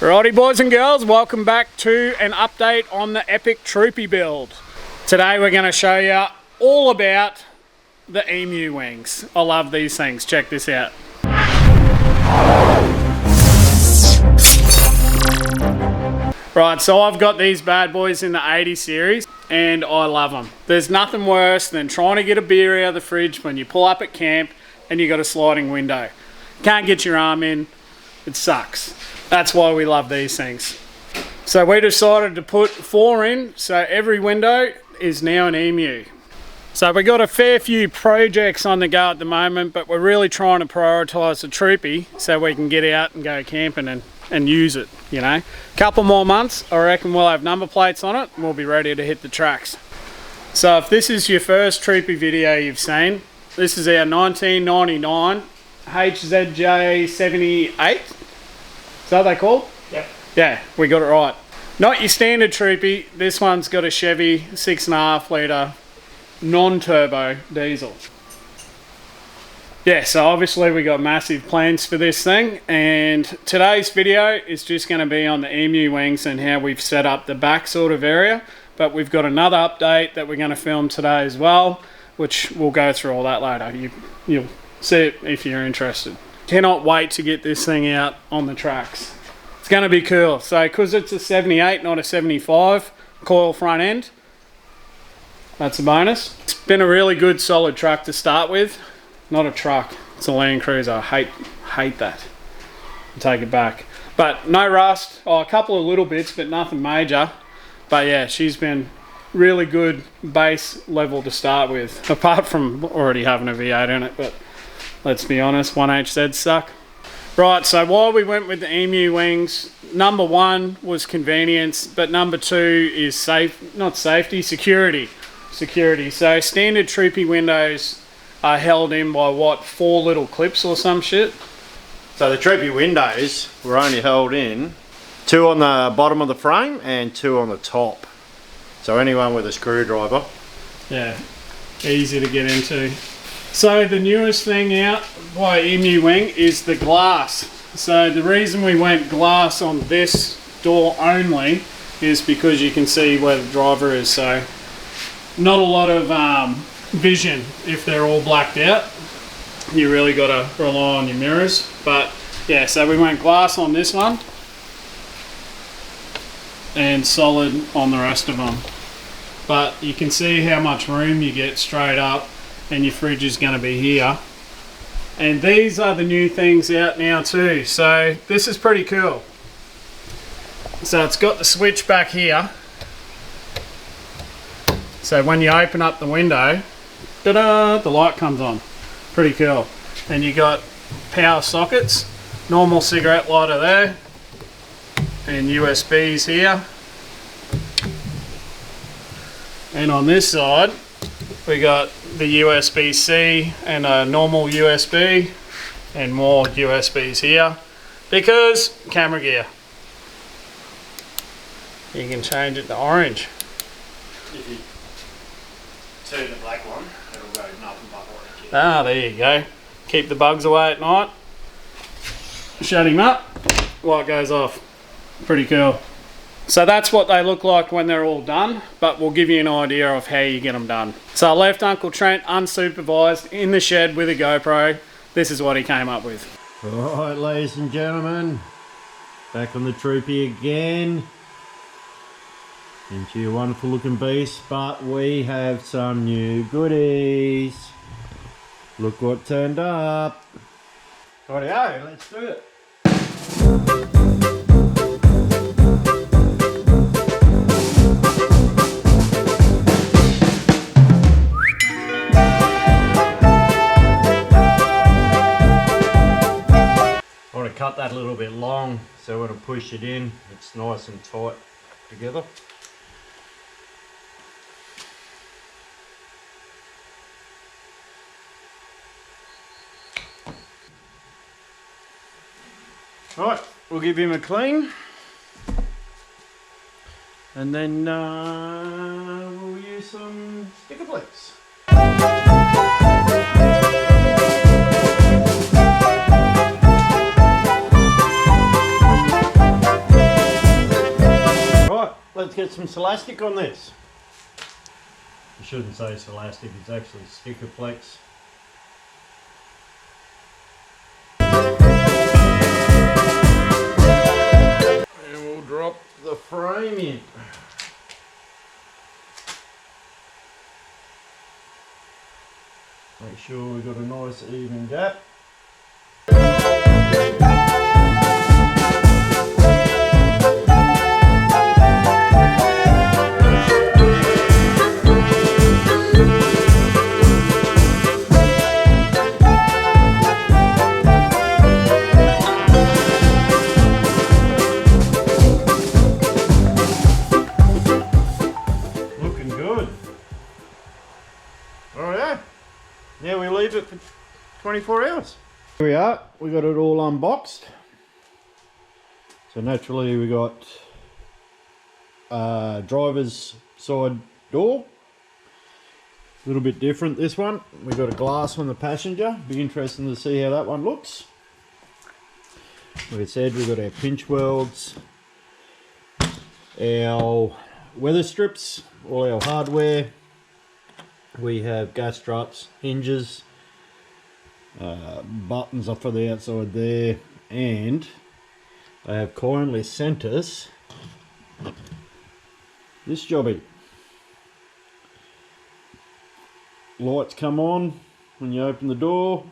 Righty boys and girls, welcome back to an update on the epic Troopy build. Today we're going to show you all about the emu wings. I love these things, check this out. Right, so I've got these bad boys in the 80 series and I love them. There's nothing worse than trying to get a beer out of the fridge when you pull up at camp and you got a sliding window. Can't get your arm in, it sucks. That's why we love these things. So we decided to put 4 in, so every window is now an emu. So we got a fair few projects on the go at the moment, but we're really trying to prioritise the Troopy so we can get out and go camping and use it, you know. Couple more months, I reckon we'll have number plates on it and we'll be ready to hit the tracks. So if this is your first Troopy video you've seen, this is our 1999 HZJ 78. Is that what they called? Yep. Yeah, we got it right. Not your standard Troopy. This one's got a Chevy 6.5 litre non-turbo diesel. Yeah, so obviously we got massive plans for this thing, and today's video is just going to be on the emu wings and how we've set up the back sort of area. But we've got another update that we're going to film today as well, which we'll go through all that later. You'll see it if you're interested. Cannot wait to get this thing out on the tracks. It's going to be cool. So because it's a 78, not a 75 coil front end, that's a bonus. It's been a really good solid truck to start with. Not a truck, it's a Landcruiser. I hate that. I'll take it back. But no rust. Oh, a couple of little bits, but nothing major. But yeah, she's been really good base level to start with, apart from already having a V8 in it. But let's be honest, 1HZs suck. Right, so while we went with the emu wings, number 1 was convenience, but number 2 is security. So standard Troopy windows are held in by what, 4 little clips or some shit? So the Troopy windows were only held in 2 on the bottom of the frame and 2 on the top. So anyone with a screwdriver. Yeah, easy to get into. So the newest thing out by Emu Wing is the glass. So the reason we went glass on this door only is because you can see where the driver is. So not a lot of vision if they're all blacked out. You really got to rely on your mirrors. But yeah, so we went glass on this one and solid on the rest of them. But you can see how much room you get straight up, and your fridge is going to be here. And these are the new things out now too, so this is pretty cool. So it's got the switch back here, so when you open up the window, ta-da, the light comes on. Pretty cool. And you got power sockets, normal cigarette lighter there, and USBs here. And on this side we got the USB-C and a normal USB and more USBs here because camera gear. You can change it to orange. If you turn the black one, it'll go nothing but orange. Ah, there you go. Keep the bugs away at night. Shut him up, light goes off. Pretty cool. So that's what they look like when they're all done, but we'll give you an idea of how you get them done. So I left Uncle Trent unsupervised in the shed with a GoPro. This is what he came up with. Alright, ladies and gentlemen, back on the Troopy again. Into your wonderful looking beast, but we have some new goodies. Look what turned up. Rightio, let's do it. Cut that a little bit long so when I push it in it's nice and tight together. Right, we'll give him a clean and then we'll use some sticker plates. let's get some Celastic on this. You shouldn't say Celastic, it's actually Stickerplex. And we'll drop the frame in. Make sure we've got a nice even gap. Looking good. Oh yeah. Now we leave it for 24 hours. Here we are, we got it all unboxed. So naturally we got driver's side door. A little bit different this one. We got a glass on the passenger. Be interesting to see how that one looks. Like I said, we got our pinch welds, our weather strips, all our hardware. We have gas struts, hinges, buttons up for the outside there, and they have kindly sent us this jobby. Lights come on when you open the door.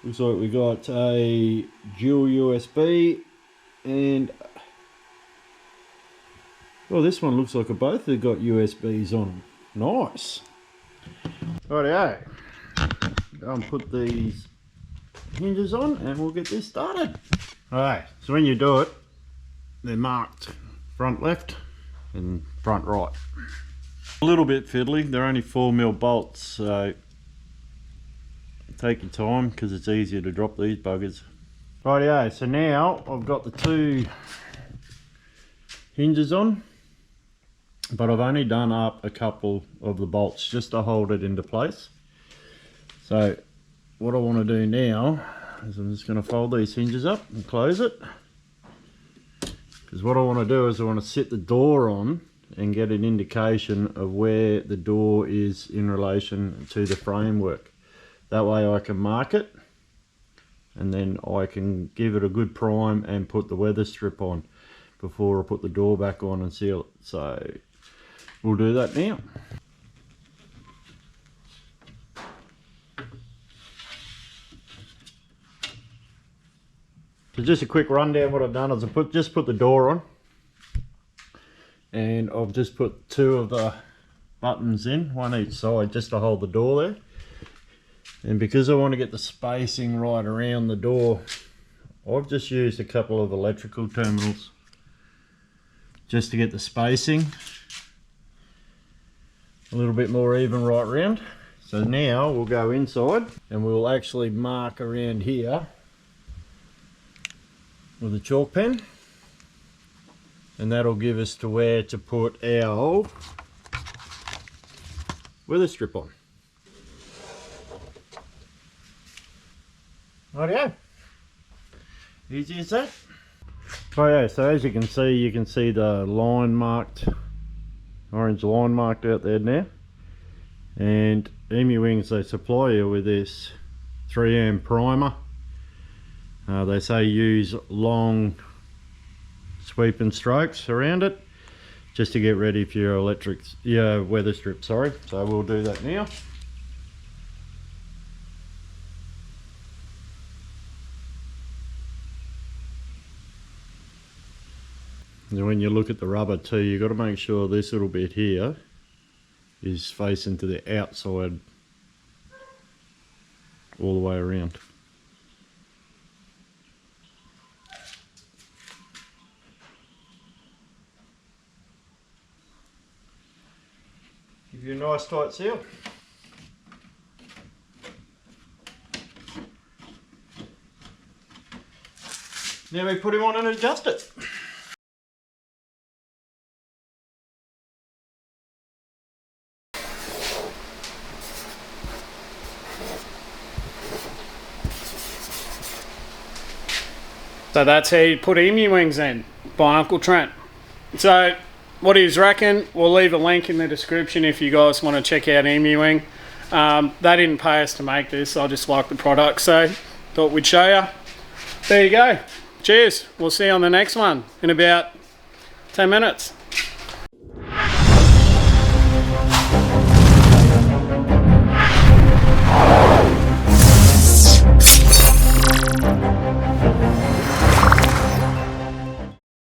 Looks like we got a dual USB, and well, this one looks like both have got USBs on. Nice. Rightio. Go and put these hinges on and we'll get this started. Alright, so when you do it, they're marked front left and front right. A little bit fiddly, they're only 4mm bolts, so take your time because it's easier to drop these buggers. Rightio, so now I've got the two hinges on, but I've only done up a couple of the bolts just to hold it into place. So what I want to do now is I'm just going to fold these hinges up and close it, because what I want to do is I want to sit the door on and get an indication of where the door is in relation to the framework. That way I can mark it and then I can give it a good prime and put the weather strip on before I put the door back on and seal it. So we'll do that now. So just a quick rundown, what I've done is I just put the door on, and I've just put two of the buttons in, one each side, just to hold the door there. And because I want to get the spacing right around the door, I've just used a couple of electrical terminals just to get the spacing a little bit more even right round. So now we'll go inside and we'll actually mark around here with a chalk pen, and that'll give us to where to put our weather strip on. Rightio. Easy as that. Oh yeah, so as you can see the line marked, orange line marked out there now. And Emu Wings, they supply you with this 3 amp primer. They say use long sweeping strokes around it just to get ready for your weather strip, sorry. So we'll do that now. And when you look at the rubber too, you've got to make sure this little bit here is facing to the outside all the way around. Give you a nice tight seal. Now we put him on and adjust it. So that's how you put Emu Wings in by Uncle Trent. So what do you reckon? We'll leave a link in the description if you guys want to check out Emu Wing. They didn't pay us to make this, I just like the product, so thought we'd show you. There you go. Cheers. We'll see you on the next one in about 10 minutes.